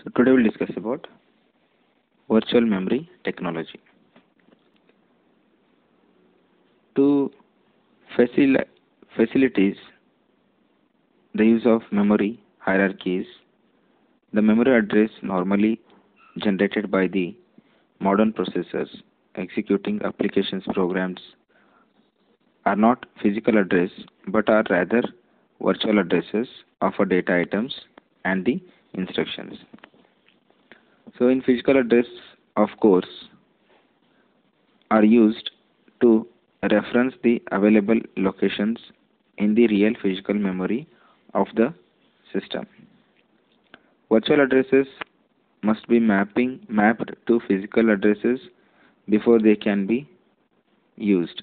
So today we'll discuss about virtual memory technology. To facilitate the use of memory hierarchies, the memory address normally generated by the modern processors executing applications programs are not physical address but are rather virtual addresses of a data items and the instructions. So in physical address, of course, are used to reference the available locations in the real physical memory of the system. Virtual addresses must be mapped to physical addresses before they can be used.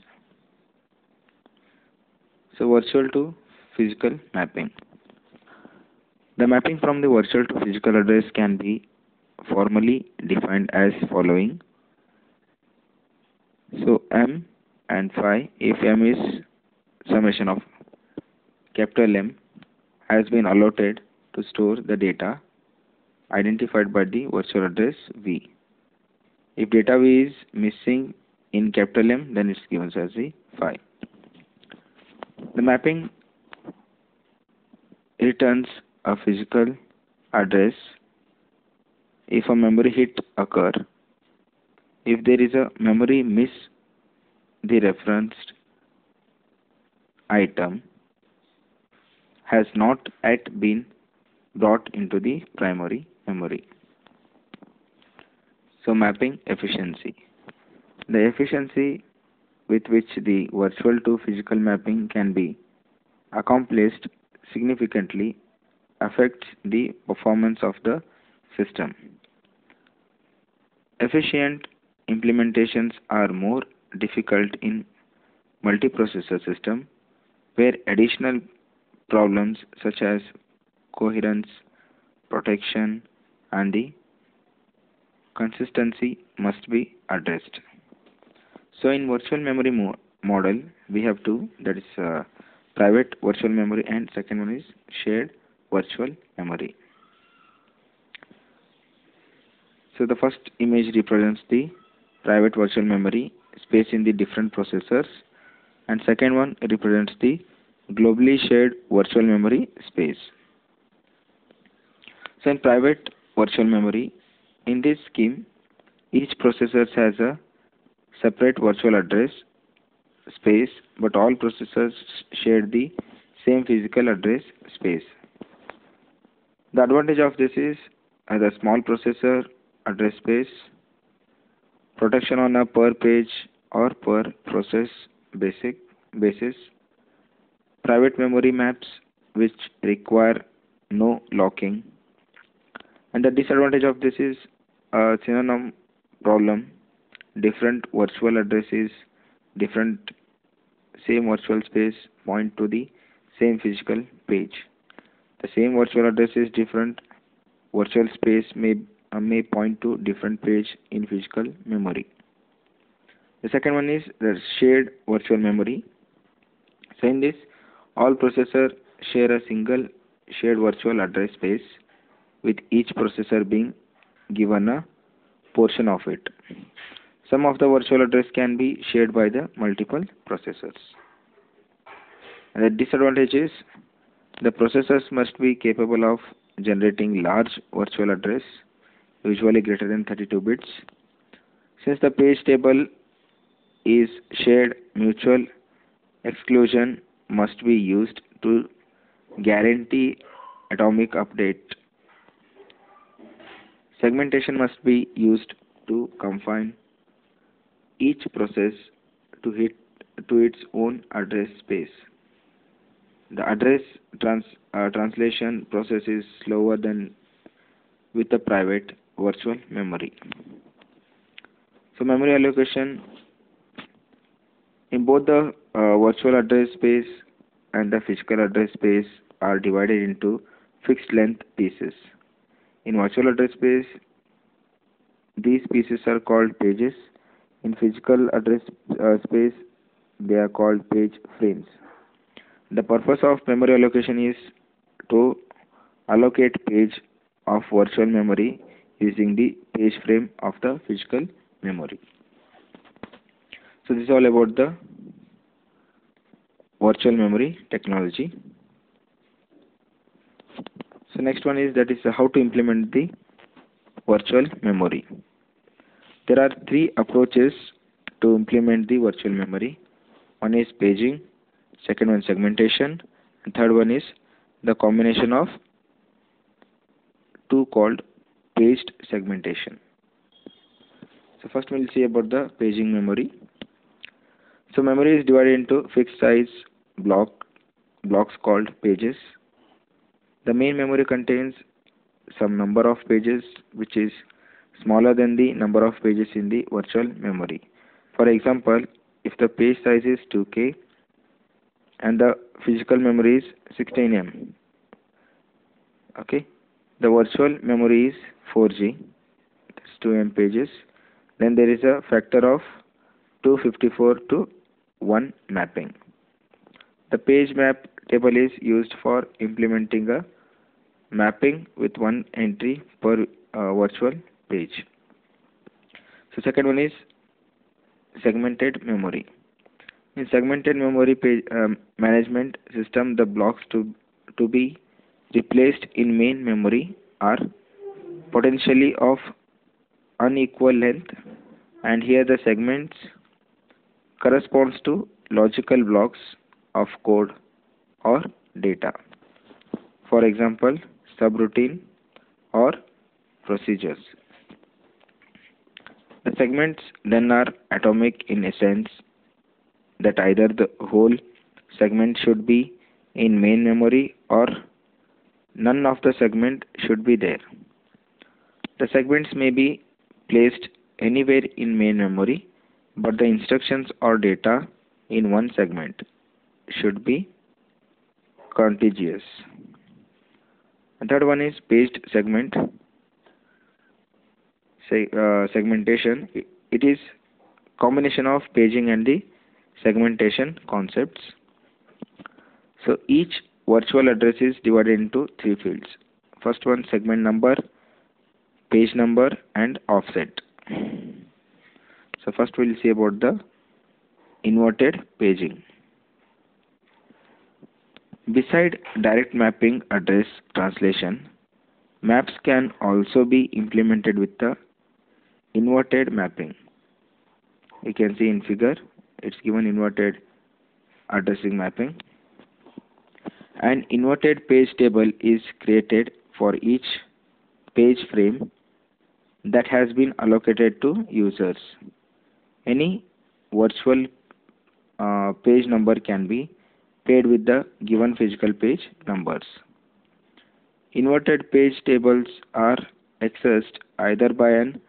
So virtual to physical mapping. The mapping from the virtual to physical address can be formally defined as following. So M and phi, if M is summation of capital M, has been allotted to store the data identified by the virtual address V. If data V is missing in capital M, then it's given as the phi. The mapping returns a physical address if a memory hit occur. If there is a memory miss, the referenced item has not yet been brought into the primary memory. So mapping efficiency. The efficiency with which the virtual to physical mapping can be accomplished significantly affects the performance of the system. Efficient implementations are more difficult in multiprocessor system where additional problems such as coherence, protection, and the consistency must be addressed. So in virtual memory model, we have two, that is private virtual memory and second one is shared virtual memory. So the first image represents the private virtual memory space in the different processors and second one represents the globally shared virtual memory space. So in private virtual memory, in this scheme, each processor has a separate virtual address space but all processors share the same physical address space. The advantage of this is as a small processor address space, protection on a per page or per process basis, private memory maps which require no locking, and the disadvantage of this is a synonym problem. Different virtual addresses, different same virtual space point to the same physical page. The same virtual address is different virtual space may point to different page in physical memory. The second one is the shared virtual memory. So in this, all processors share a single shared virtual address space with each processor being given a portion of it. Some of the virtual address can be shared by the multiple processors. And the disadvantage is the processors must be capable of generating large virtual address, usually greater than 32 bits. Since the page table is shared, mutual exclusion must be used to guarantee atomic update. Segmentation must be used to confine each process to its own address space. The address translation process is slower than with the private virtual memory. So memory allocation in both the virtual address space and the physical address space are divided into fixed length pieces. In virtual address space, these pieces are called pages. In physical address space, they are called page frames. The purpose of memory allocation is to allocate page of virtual memory using the page frame of the physical memory. So this is all about the virtual memory technology. So next one is how to implement the virtual memory. There are three approaches to implement the virtual memory. One is paging, second one segmentation, and third one is the combination of two called paged segmentation. So first we'll see about the paging memory. So memory is divided into fixed size blocks called pages. The main memory contains some number of pages which is smaller than the number of pages in the virtual memory. For example, if the page size is 2K and the physical memory is 16 MB, okay, the virtual memory is 4G, that's 2 MB pages, then there is a factor of 254:1 mapping. The page map table is used for implementing a mapping with one entry per virtual page. So second one is segmented memory. In segmented memory page management system, the blocks to be replaced in main memory are potentially of unequal length, and here the segments corresponds to logical blocks of code or data. For example, subroutine or procedures. The segments then are atomic in a sense that either the whole segment should be in main memory or none of the segment should be there. The segments may be placed anywhere in main memory, but the instructions or data in one segment should be contiguous. The third one is paged segmentation. It is combination of paging and the segmentation concepts. So each virtual address is divided into three fields. First one, segment number, page number, and offset. So first we'll see about the inverted paging. Beside direct mapping address translation, maps can also be implemented with the inverted mapping. You can see in figure, it's given inverted addressing mapping. An inverted page table is created for each page frame that has been allocated to users. Any virtual page number can be paired with the given physical page numbers. Inverted page tables are accessed either by an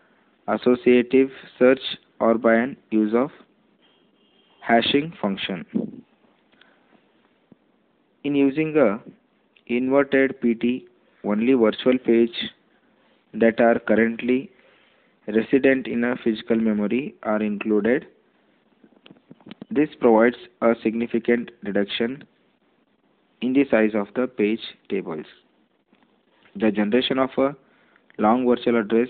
associative search or by an use of hashing function. In using a inverted PT, only virtual page that are currently resident in a physical memory are included. This provides a significant reduction in the size of the page tables. The generation of a long virtual address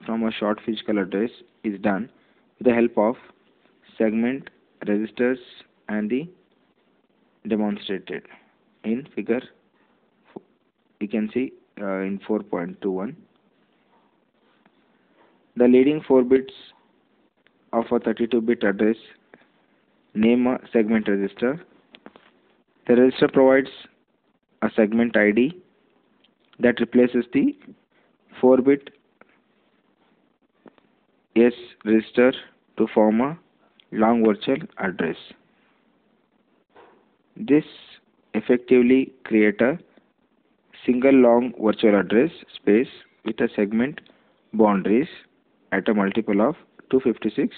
from a short physical address is done with the help of segment registers and the demonstrated in figure. You can see in 4.21. The leading 4 bits of a 32-bit address name a segment register. The register provides a segment ID that replaces the 4-bit S register to form a long virtual address. This effectively creates a single long virtual address space with a segment boundaries at a multiple of 256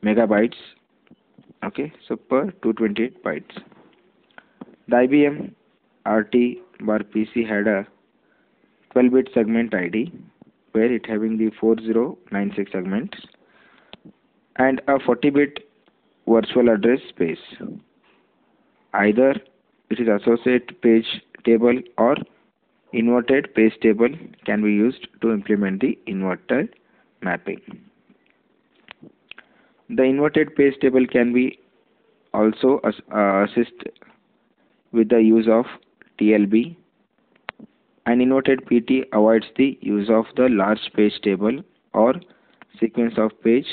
megabytes. Okay, so per 228 bytes. The IBM RT-PC had a 12-bit segment ID where it having the 4096 segments and a 40-bit virtual address space. Either it is associate page table or Inverted page table can be used to implement the inverted mapping. The inverted page table can be also assist with the use of TLB. An inverted PT avoids the use of the large page table or sequence of page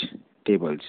tables.